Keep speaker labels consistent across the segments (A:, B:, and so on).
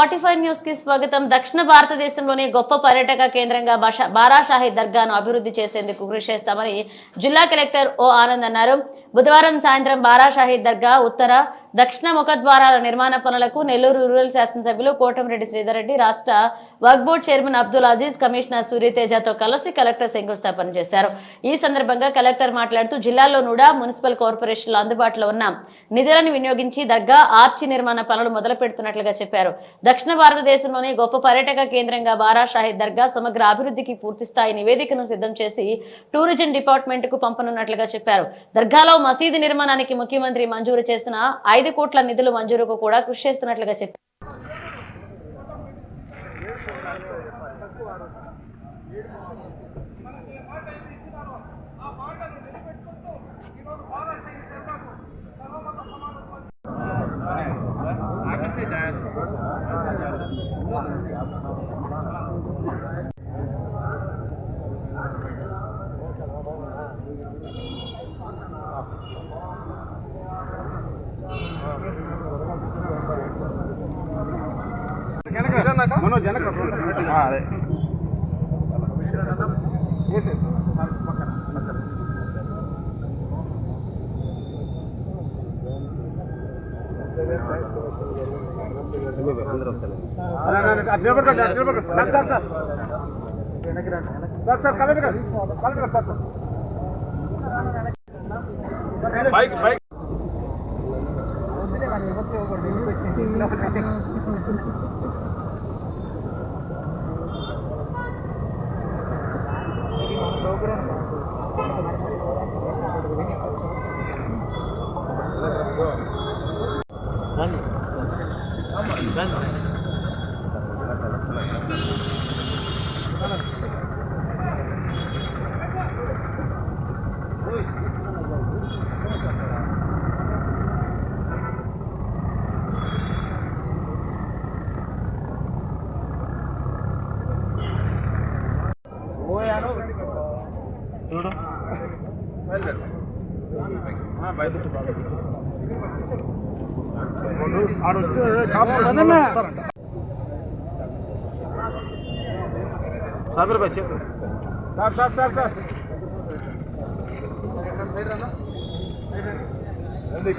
A: 45 news కి స్వాగతం. దక్షిణ భారతదేశంలోని గొప్ప పర్యాటక కేంద్రంగా బారాషాహి దర్గాను అభివృద్ధి చేసేందుకు కృషి చేస్తామని జిల్లా కలెక్టర్ ఓ ఆనంద్ అన్నారు. బుధవారం సాయంత్రం బారాషాహి దర్గా ఉత్తర దక్షిణ ముఖద్వారాల నిర్మాణ పనులకు నెల్లూరు రూరల్ శాసనసభ్యులు కోటమిరెడ్డి శ్రీధర్ రెడ్డి, రాష్ట్ర Waqf board chairman Abdul Aziz, commissioner సూర్యతేజతో కలిసి కలెక్టర్ శంకుస్థాపన చేశారు. ఈ సందర్భంగా కలెక్టర్ మాట్లాడుతూ జిల్లాలో నూడా మున్సిపల్ కార్పొరేషన్లు అందుబాటులో ఉన్న నిధులను వినియోగించి దర్గా ఆర్చి నిర్మాణ పనులు మొదలు పెడుతున్నట్లుగా చెప్పారు. దక్షిణ భారతదేశంలోని గొప్ప పర్యాటక కేంద్రంగా బారాషాహి దర్గా సమగ్ర అభివృద్ధికి పూర్తిస్థాయి నివేదికను సిద్ధం చేసి టూరిజం డిపార్ట్మెంట్ కు పంపనున్నట్లుగా చెప్పారు. దర్గాలో మసీదు నిర్మాణానికి ముఖ్యమంత్రి మంజూరు చేసిన 5 కోట్ల నిధులు మంజూరుకు కూడా కృషి చేస్తున్నట్లుగా చెప్పారు.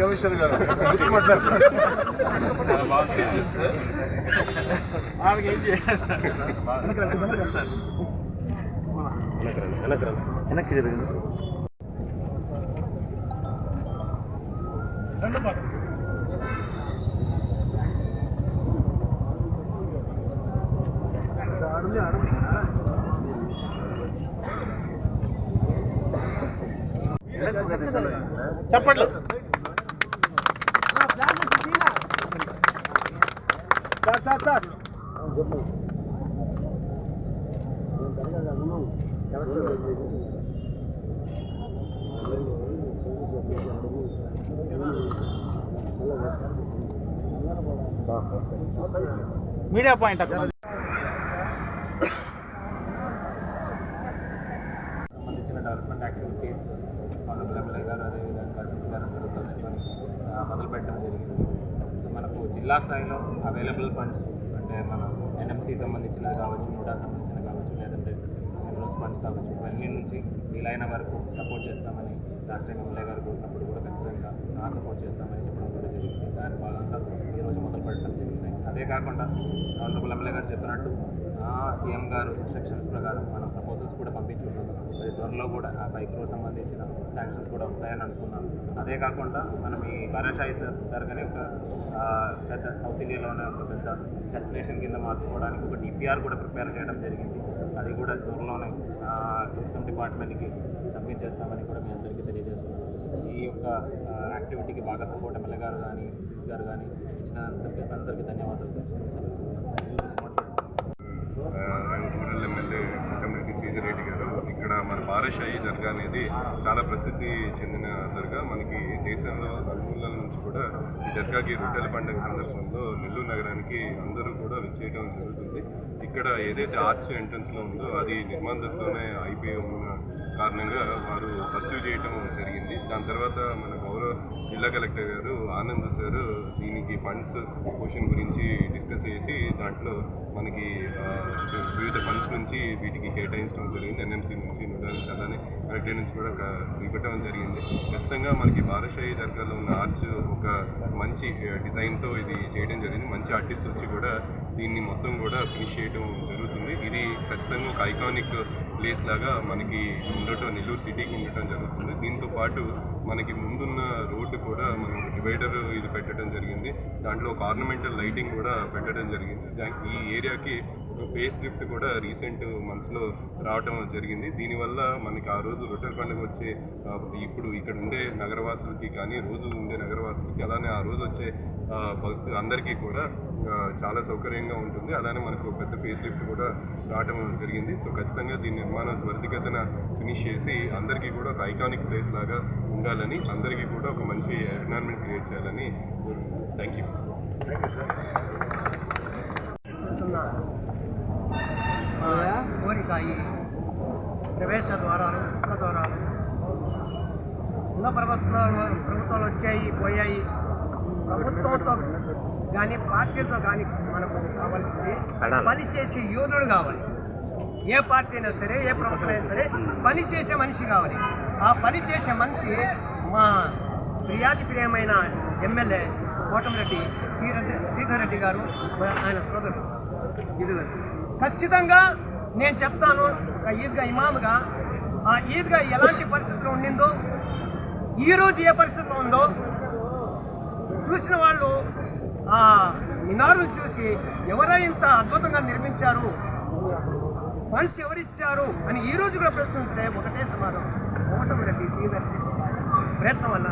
B: కమిషనర్ గారు వెనక్కి జరిగింది. చెప్పట్లు సార్ మీడియా పాయింట్ సంబంధించిన డెవలప్మెంట్ యాక్టివిటీస్ ఆనరబుల్ ఎమ్మెల్యే గారు అదేవిధంగా సిసి గారు అందరూ కలుసుకొని మొదలు పెట్టడం జరిగింది. సో మనకు జిల్లా స్థాయిలో అవైలబుల్ ఫండ్స్ అంటే మనం ఎన్ఎంసీ సంబంధించినది కావచ్చు, నూడా సంబంధించినది కావచ్చు, లేదంటే మినరల్స్ ఫండ్స్ కావచ్చు, ఇవన్నీ నుంచి వీలైన వరకు సపోర్ట్ చేస్తామని లాస్ట్ టైం ఎమ్మెల్యే గారు కోరినప్పుడు కూడా ఖచ్చితంగా సపోర్ట్ చేస్తామని చెప్పడం కూడా జరిగింది. దాని భాగంగా ఈరోజు మొదలు పెట్టడం జరిగింది. అదే కాకుండా ఆనరబుల్ ఎమ్మెల్యే గారు చెప్పినట్టు సీఎం గారు ఇన్స్ట్రక్షన్స్ ప్రకారం మనం ప్రపోజల్స్ కూడా పంపించుకున్నాం. అది త్వరలో కూడా ఆ 5 crore సంబంధించిన శాంక్షన్స్ కూడా వస్తాయని అనుకున్నాం. అదే కాకుండా మనం ఈ బారాషాహి దర్గాని ఒక పెద్ద సౌత్ ఇండియాలోనే ఒక పెద్ద డెస్టినేషన్ కింద మార్చుకోవడానికి ఒక డిపిఆర్ కూడా ప్రిపేర్ చేయడం జరిగింది. అది కూడా త్వరలోనే టూరిజం డిపార్ట్మెంట్కి సబ్మిట్ చేస్తామని కూడా మీ అందరికీ తెలియజేస్తున్నాం. ఈ యొక్క యాక్టివిటీకి బాగా సపోర్ట్ ఎమ్మెల్యే గారు కానీ సిసి గారు కానీ ఇచ్చిన అందరికీ ధన్యవాదాలు తెలుసుకుంటున్నాను.
C: రూరల్ ఎమ్మెల్యే కోటమిరెడ్డి శ్రీధర్ రెడ్డి గారు ఇక్కడ మన బారాషాహి దర్గా అనేది చాలా ప్రసిద్ధి చెందిన దర్గా. మనకి దేశంలో నలుమూలల నుంచి కూడా ఈ దర్గాకి రొట్టెల పండుగ సందర్భంలో నెల్లూరు నగరానికి అందరూ కూడా విచ్చేయడం జరుగుతుంది. ఇక్కడ ఏదైతే ఆర్చ్ ఎంట్రన్స్లో ఉందో అది నిర్మాణ దశలోనే అయిపోయి ఉన్న కారణంగా వారు పర్సూ చేయటం జరిగింది. దాని తర్వాత మన గౌరవ జిల్లా కలెక్టర్ గారు ఆనంద్ సార్ దీనికి ఫండ్స్ క్వశ్చన్ గురించి డిస్కస్ చేసి దాంట్లో మనకి వివిధ ఫండ్స్ నుంచి వీటికి కేటాయించడం జరిగింది. ఎన్ఎంసీ నుంచి నుంచి అలానే కలెక్టర్ నుంచి కూడా ఇవ్వటం జరిగింది. ఖచ్చితంగా మనకి బారాషాహి దర్గాలో ఉన్న ఆర్చ్ ఒక మంచి డిజైన్తో ఇది చేయడం జరిగింది. మంచి ఆర్టిస్ట్ వచ్చి కూడా దీన్ని మొత్తం కూడా ఫినిష్ చేయడం జరుగుతుంది. ఇది ఖచ్చితంగా ఒక ఐకానిక్ ప్లేస్ లాగా మనకి ఉండటం, నెల్లూరు సిటీకి ఉండటం జరుగుతుంది. దీంతో పాటు మనకి ముందున్న రోడ్డు కూడా మనం డివైడర్ ఇది పెట్టడం జరిగింది. దాంట్లో ఒక ఆర్నమెంటల్ లైటింగ్ కూడా పెట్టడం జరిగింది. ఈ ఏరియాకి ఒక ఫేస్ లిఫ్ట్ కూడా రీసెంట్ మంత్స్లో రావటం జరిగింది. దీనివల్ల మనకి ఆ రోజు రొట్టెల పండుగ వచ్చే ఇప్పుడు ఇక్కడ ఉండే నగరవాసులకి కానీ రోజు ఉండే నగరవాసులకి అలానే ఆ రోజు వచ్చే భక్తులు అందరికీ కూడా చాలా సౌకర్యంగా ఉంటుంది. అలానే మనకు పెద్ద ఫేస్ లిఫ్ట్ కూడా రావటం జరిగింది. సో ఖచ్చితంగా దీని నిర్మాణం త్వరితగతిన ఫినిష్ చేసి అందరికీ కూడా ఒక ఐకానిక్ ప్లేస్ లాగా ఉండాలని, అందరికీ కూడా ఒక మంచి ఎన్విరాన్మెంట్ క్రియేట్ చేయాలని థ్యాంక్ యూ.
D: కోరిక ఈ ప్రవేశ ద్వారాలు, ముఖ ద్వారాలు ఉన్న ప్రభుత్వాలు వచ్చాయి పోయాయి. ప్రభుత్వంతో కానీ పార్టీలతో కానీ మనకు కావాల్సింది పనిచేసే యోధుడు కావాలి. ఏ పార్టీ అయినా సరే, ఏ ప్రభుత్వం అయినా సరే పనిచేసే మనిషి కావాలి. ఆ పనిచేసే మనిషి మా ప్రియమైన ఎమ్మెల్యే కోటమిరెడ్డి శ్రీధర్ రెడ్డి గారు, ఆయన సోదరుడు. ఇది ఖచ్చితంగా నేను చెప్తాను, ఒక ఈద్గా ఇమాముగా ఆ ఈద్గా ఎలాంటి పరిస్థితులు ఉండిందో, ఈరోజు ఏ పరిస్థితిలో ఉందో చూసిన వాళ్ళు ఆ మినారులు చూసి ఎవరో ఇంత అద్భుతంగా నిర్మించారు, ఫండ్స్ ఎవరిచ్చారు అని ఈరోజు కూడా ప్రశ్నించే ఒకటే సమాధానం, కోటమిరెడ్డి శ్రీధర్ రెడ్డి ప్రయత్నం వల్ల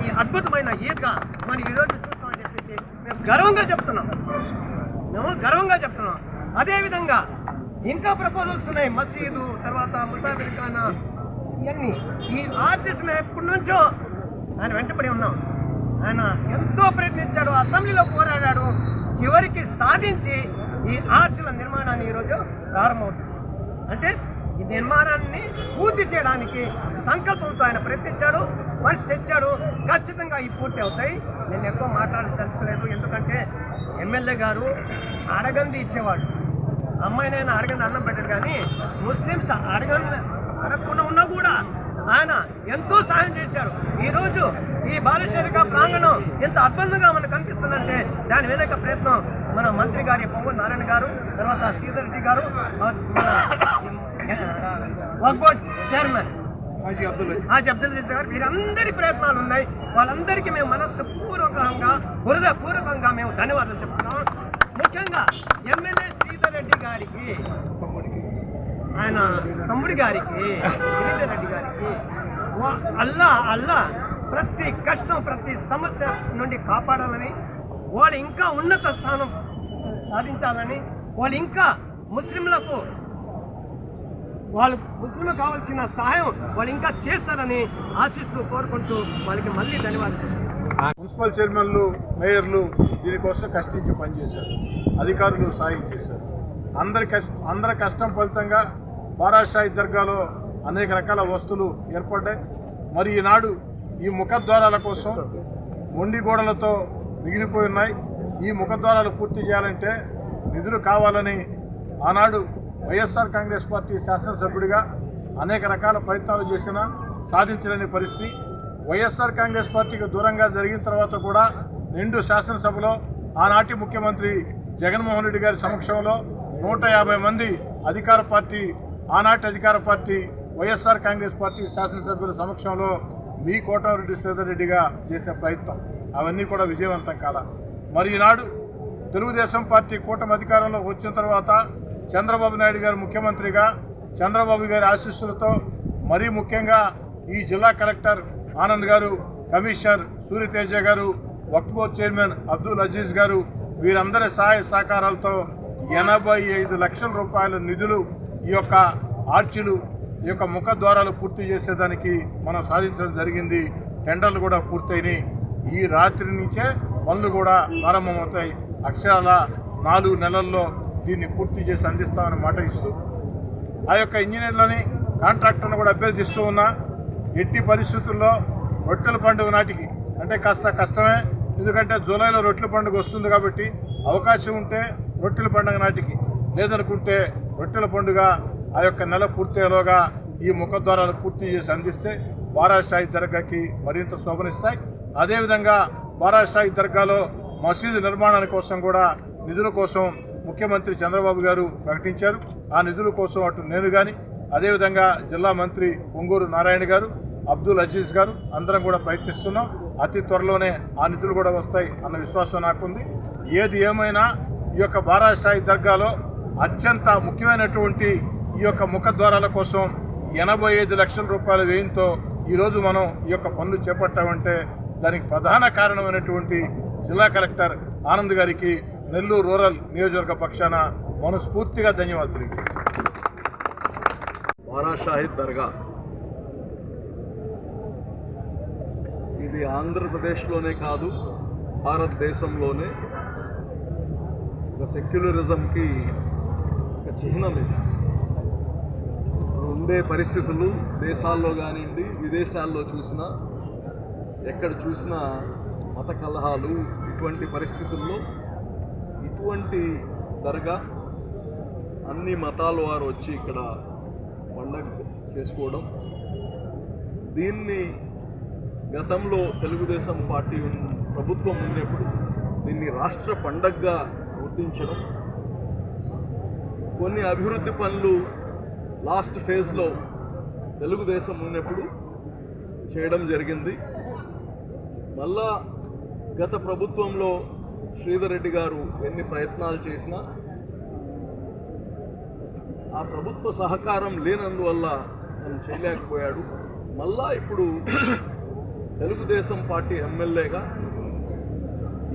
D: ఈ అద్భుతమైన ఈద్గా మనం ఈరోజు చూస్తామని చెప్పేసి మేము గర్వంగా చెప్తున్నాం. అదేవిధంగా ఇంకా ప్రపోజల్స్ ఉన్నాయి. మసీదు, తర్వాత ముసాఫిర్ ఖానా, ఇవన్నీ ఈ ఆర్చెస్ మేము ఎప్పటి నుంచో ఆయన వెంటబడి ఉన్నాం. ఆయన ఎంతో ప్రయత్నించాడు, అసెంబ్లీలో పోరాడాడు, చివరికి సాధించి ఈ ఆర్చ్ల నిర్మాణాన్ని ఈరోజు ప్రారంభమవుతుంది. అంటే ఈ నిర్మాణాన్ని పూర్తి చేయడానికి సంకల్పంతో ఆయన ప్రయత్నించాడు, మనిషి తెచ్చాడు. ఖచ్చితంగా ఈ పూర్తి అవుతాయి. నేను ఎక్కువ మాట్లాడదలుచుకోలేదు, ఎందుకంటే ఎమ్మెల్యే గారు అడగంది ఇచ్చేవాడు. అమ్మాయినైనా అడగంది అన్నం పెట్టాడు, కానీ ముస్లిమ్స్ అడగకుండా ఉన్నా కూడా ఆయన ఎంతో సహాయం చేశారు. ఈరోజు ఈ బాలశరిక ప్రాంగణం ఎంత అద్భుతంగా మనకు కనిపిస్తుందంటే దాని వెనక ప్రయత్నం మన మంత్రి గారి పొంగు నారాయణ గారు, తర్వాత శ్రీధర్ రెడ్డి గారు, వక్బోర్డ్ చైర్మన్ హాజీ అబ్దుల్ అజీజ్ గారు, వీరందరి ప్రయత్నాలు ఉన్నాయి. వాళ్ళందరికీ మేము హృదయపూర్వకంగా మేము ధన్యవాదాలు చెప్తున్నాం. ముఖ్యంగా ఎమ్మెల్యే శ్రీధర్ రెడ్డి గారికి, ఆయన తమ్ముడి గారికి, గిరిధర్ రెడ్డి గారికి అల్లా ప్రతి కష్టం, ప్రతి సమస్య నుండి కాపాడాలని, వాళ్ళు ఇంకా ఉన్నత స్థానం సాధించాలని, వాళ్ళు ఇంకా ముస్లింలకు కావాల్సిన సహాయం వాళ్ళు ఇంకా చేస్తారని ఆశిస్తూ కోరుకుంటూ వాళ్ళకి మళ్ళీ ధన్యవాదాలు.
E: మున్సిపల్ చైర్మన్లు, మేయర్లు దీనికోసం కష్టించి పనిచేశారు, అధికారులు సాయం చేశారు. అందరి కష్టం ఫలితంగా బారాషాహి దర్గాలో అనేక రకాల వస్తువులు ఏర్పడ్డాయి. మరి ఈనాడు ఈ ముఖద్వారాల కోసం మొండి గోడలతో మిగిలిపోయి ఉన్నాయి. ఈ ముఖద్వారాలు పూర్తి చేయాలంటే నిధులు కావాలని ఆనాడు వైఎస్ఆర్ కాంగ్రెస్ పార్టీ శాసనసభ్యుడిగా అనేక రకాల ప్రయత్నాలు చేసినా సాధించలేని పరిస్థితి. వైఎస్ఆర్ కాంగ్రెస్ పార్టీకి దూరంగా జరిగిన తర్వాత కూడా నిండు శాసనసభలో ఆనాటి ముఖ్యమంత్రి జగన్మోహన్ రెడ్డి గారి సమక్షంలో 150 మంది ఆనాటి అధికార పార్టీ వైఎస్ఆర్ కాంగ్రెస్ పార్టీ శాసనసభ్యుల సమక్షంలో మీ కోటమిరెడ్డి శ్రీధర్ రెడ్డిగా చేసిన ప్రయత్నం అవన్నీ కూడా విజయవంతం కాల. మరి ఈనాడు తెలుగుదేశం పార్టీ కూటమి అధికారంలోకి వచ్చిన తర్వాత చంద్రబాబు నాయుడు గారు ముఖ్యమంత్రిగా, చంద్రబాబు గారి ఆశీస్సులతో, మరీ ముఖ్యంగా ఈ జిల్లా కలెక్టర్ ఆనంద్ గారు, కమిషనర్ సూర్యతేజ గారు, వక్ఫ్ బోర్డ్ చైర్మన్ అబ్దుల్ అజీజ్ గారు, వీరందరి సహాయ సహకారాలతో 85 లక్షల రూపాయల నిధులు ఈ యొక్క ఆర్చిలు, ఈ యొక్క ముఖద్వారాలు పూర్తి చేసేదానికి మనం సాధించడం జరిగింది. టెండర్లు కూడా పూర్తయినాయి. ఈ రాత్రి నుంచే పనులు కూడా ప్రారంభమవుతాయి. అక్షరాల 4 నెలల్లో దీన్ని పూర్తి చేసి అందిస్తామని మాట ఇస్తూ ఆ యొక్క ఇంజనీర్లని కాంట్రాక్టర్ను కూడా అభ్యర్థిస్తూ ఉన్నా, ఎట్టి పరిస్థితుల్లో రొట్టెల పండుగ నాటికి అంటే కాస్త కష్టమే, ఎందుకంటే జూలైలో రొట్టెల పండుగ వస్తుంది కాబట్టి అవకాశం ఉంటే రొట్టెల పండుగ నాటికి, లేదనుకుంటే రొట్టెల పండుగ ఆ యొక్క నెల పూర్తయ్యేలోగా ఈ ముఖద్వారాలు పూర్తి చేసి అందిస్తే బారాషాహి దర్గాకి మరింత శోభనిస్తాయి. అదేవిధంగా బారాషాహి దర్గాలో మసీదు నిర్మాణాని కోసం కూడా నిధుల కోసం ముఖ్యమంత్రి చంద్రబాబు గారు ప్రకటించారు. ఆ నిధుల కోసం అటు నేను కానీ, అదేవిధంగా జిల్లా మంత్రి పొంగూరు నారాయణ గారు, అబ్దుల్ అజీజ్ గారు అందరం కూడా ప్రయత్నిస్తున్నాం. అతి త్వరలోనే ఆ నిధులు కూడా వస్తాయి అన్న విశ్వాసం నాకుంది. ఏది ఏమైనా ఈ యొక్క బారాషాహి దర్గాలో అత్యంత ముఖ్యమైనటువంటి ఈ యొక్క ముఖద్వారాల కోసం 85 లక్షల రూపాయల వ్యయంతో ఈరోజు మనం ఈ యొక్క పనులు చేపట్టామంటే దానికి ప్రధాన కారణమైనటువంటి జిల్లా కలెక్టర్ ఆనంద్ గారికి నెల్లూరు రూరల్ నియోజకవర్గ పక్షాన మనస్ఫూర్తిగా ధన్యవాదాలు తెలియజేస్తున్నాను.
F: బారాషాహి దర్గా ఇది ఆంధ్రప్రదేశ్లోనే కాదు, భారతదేశంలోనే ఒక సెక్యులరిజంకి ఒక చిహ్నం. ఇది ఉండే పరిస్థితులు దేశాల్లో కానివ్వండి, విదేశాల్లో చూసినా, ఎక్కడ చూసినా మత కలహాలు, ఇటువంటి పరిస్థితుల్లో ఇటువంటి దర్గా అన్ని మతాల వారు వచ్చి ఇక్కడ పండగ చేసుకోవడం, దీన్ని గతంలో తెలుగుదేశం పార్టీ ప్రభుత్వం ఉన్నప్పుడు దీన్ని రాష్ట్ర పండగగా గుర్తించడం, కొన్ని అభివృద్ధి పనులు లాస్ట్ ఫేజ్లో తెలుగుదేశం ఉన్నప్పుడు చేయడం జరిగింది. మళ్ళా గత ప్రభుత్వంలో శ్రీధర్ రెడ్డి గారు ఎన్ని ప్రయత్నాలు చేసినా ఆ ప్రభుత్వ సహకారం లేనందువల్ల తను చేయలేకపోయాడు. మళ్ళా ఇప్పుడు తెలుగుదేశం పార్టీ ఎమ్మెల్యేగా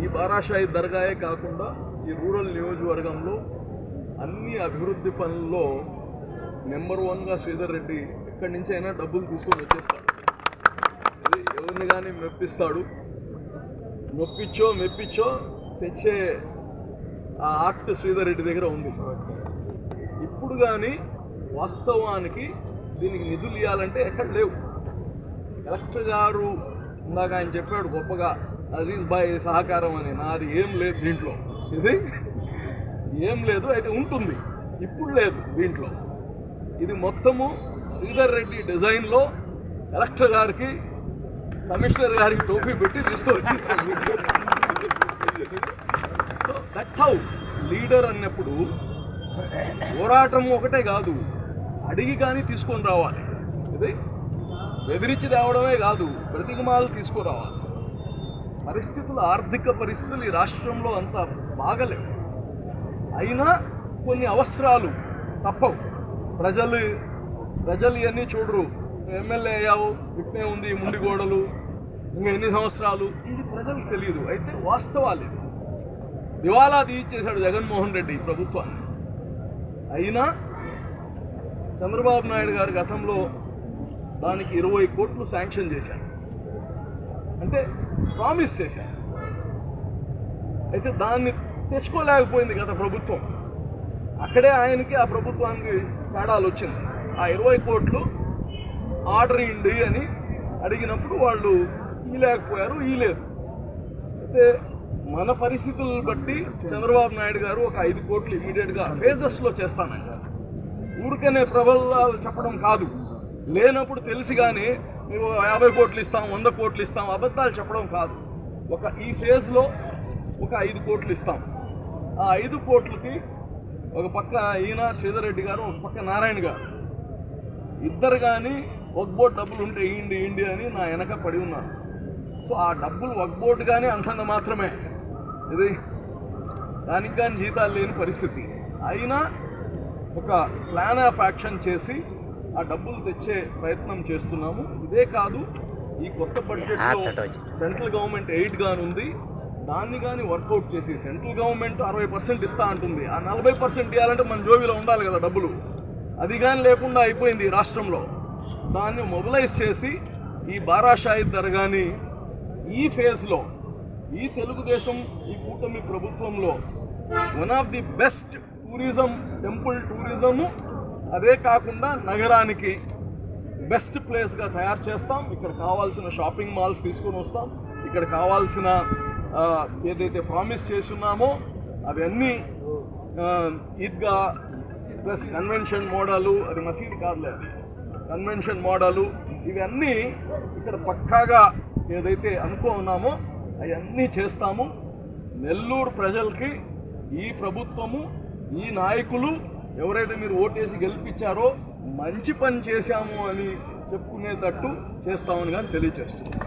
F: ఈ బారాషాహి దర్గాయే కాకుండా ఈ రూరల్ నియోజకవర్గంలో అన్ని అభివృద్ధి పనుల్లో నెంబర్ 1గా శ్రీధర్ రెడ్డి ఎక్కడి నుంచి అయినా డబ్బులు తీసుకొని వచ్చేస్తాడు. ఇది ఎవరిని కానీ మెప్పిస్తాడు. నొప్పించో మెప్పించో తెచ్చే ఆ ఆర్ట్ శ్రీధర్ రెడ్డి దగ్గర ఉంది. ఇప్పుడు కానీ వాస్తవానికి దీనికి నిధులు ఇవ్వాలంటే ఎక్కడ లేవు. కలెక్టర్ గారు ఇందాక ఆయన చెప్పాడు గొప్పగా అజీజ్ భాయ్ సహకారం అని, నాది ఏం లేదు దీంట్లో, ఇది ఏం లేదు, అయితే ఉంటుంది, ఇప్పుడు లేదు దీంట్లో. ఇది మొత్తము శ్రీధర్ రెడ్డి డిజైన్లో కలెక్టర్ గారికి, కమిషనర్ గారికి టోపీ పెట్టి తీసుకొచ్చి, సో దట్స్ హౌ లీడర్ అన్నప్పుడు పోరాటం ఒకటే కాదు, అడిగి కానీ తీసుకొని రావాలి. ఇది బెదిరించి తేవడమే కాదు, ప్రతిమాలు తీసుకురావాలి. పరిస్థితులు, ఆర్థిక పరిస్థితులు ఈ రాష్ట్రంలో అంత బాగలేవు. అయినా కొన్ని అవసరాలు తప్పవు. ప్రజలు ఇవన్నీ చూడరు. ఎమ్మెల్యే అయ్యావు, ఇట్నే ఉంది ముండిగోడలు, ఇంకా ఎన్ని సంవత్సరాలు, ఇది ప్రజలకు తెలియదు. అయితే వాస్తవాలు ఇది. దివాలా తీయించేశాడు జగన్మోహన్ రెడ్డి ప్రభుత్వాన్ని. అయినా చంద్రబాబు నాయుడు గారు గతంలో దానికి 20 కోట్లు శాంక్షన్ చేశారు, అంటే ప్రామిస్ చేశారు. అయితే దాన్ని తెచ్చుకోలేకపోయింది గత ప్రభుత్వం. అక్కడే ఆయనకి, ఆ ప్రభుత్వానికి తేడాలు వచ్చింది. ఆ 20 కోట్లు ఆర్డర్ ఇవ్వండి అని అడిగినప్పుడు వాళ్ళు ఇవ్వలేకపోయారు, ఇవ్వలేదు. అయితే మన పరిస్థితులను బట్టి చంద్రబాబు నాయుడు గారు ఒక 5 కోట్లు ఇమీడియట్గా ఫేజెస్లో చేస్తానన్నారు. ఊరికనే ప్రబలాలు చెప్పడం కాదు, లేనప్పుడు తెలిసి కానీ మేము 50 కోట్లు ఇస్తాం, 100 కోట్లు ఇస్తాం, అబద్ధాలు చెప్పడం కాదు. ఈ ఫేజ్లో ఒక 5 కోట్లు ఇస్తాం. ఆ 5 కోట్లకి ఒక పక్క ఈయన శ్రీధర్ రెడ్డి గారు, ఒక పక్క నారాయణ గారు, ఇద్దరు కానీ వక్ బోర్డు డబ్బులు ఉంటే ఇయ్యండి అని నా వెనక పడి ఉన్నాను. సో ఆ డబ్బులు వక్ బోర్డు కానీ అంతంత మాత్రమే, ఇది దానికి కానీ జీతాలు లేని పరిస్థితి. అయినా ఒక ప్లాన్ ఆఫ్ యాక్షన్ చేసి ఆ డబ్బులు తెచ్చే ప్రయత్నం చేస్తున్నాము. ఇదే కాదు, ఈ కొత్త బడ్జెట్లో సెంట్రల్ గవర్నమెంట్ ఎయిడ్ కానీ ఉంది, దాన్ని కానీ వర్కౌట్ చేసి, సెంట్రల్ గవర్నమెంట్ 60% ఇస్తా అంటుంది, ఆ 40% ఇవ్వాలంటే మన జోబీలో ఉండాలి కదా డబ్బులు. అది కానీ లేకుండా అయిపోయింది ఈ రాష్ట్రంలో. దాన్ని మొబిలైజ్ చేసి ఈ బారాషాహి దర్గాని ఈ ఫేజ్లో, ఈ తెలుగుదేశం, ఈ కూటమి ప్రభుత్వంలో one of the best tourism, temple tourism, అదే కాకుండా నగరానికి బెస్ట్ ప్లేస్గా తయారు చేస్తాం. ఇక్కడ కావాల్సిన షాపింగ్ మాల్స్ తీసుకొని వస్తాం. ఇక్కడ కావాల్సిన ఏదైతే ప్రామిస్ చేసి ఉన్నామో అవన్నీ ఈద్గా ప్లస్ కన్వెన్షన్ మోడలు, అది మసీదు కాదులే, కన్వెన్షన్ మోడలు, ఇవన్నీ ఇక్కడ పక్కాగా ఏదైతే అనుకున్నామో అవన్నీ చేస్తాము. నెల్లూరు ప్రజలకి ఈ ప్రభుత్వము, ఈ నాయకులు ఎవరైతే మీరు ఓటేసి గెలిపించారో మంచి పని చేశాము అని చెప్పుకునేటట్టు చేస్తామని కానీ తెలియజేస్తున్నాం.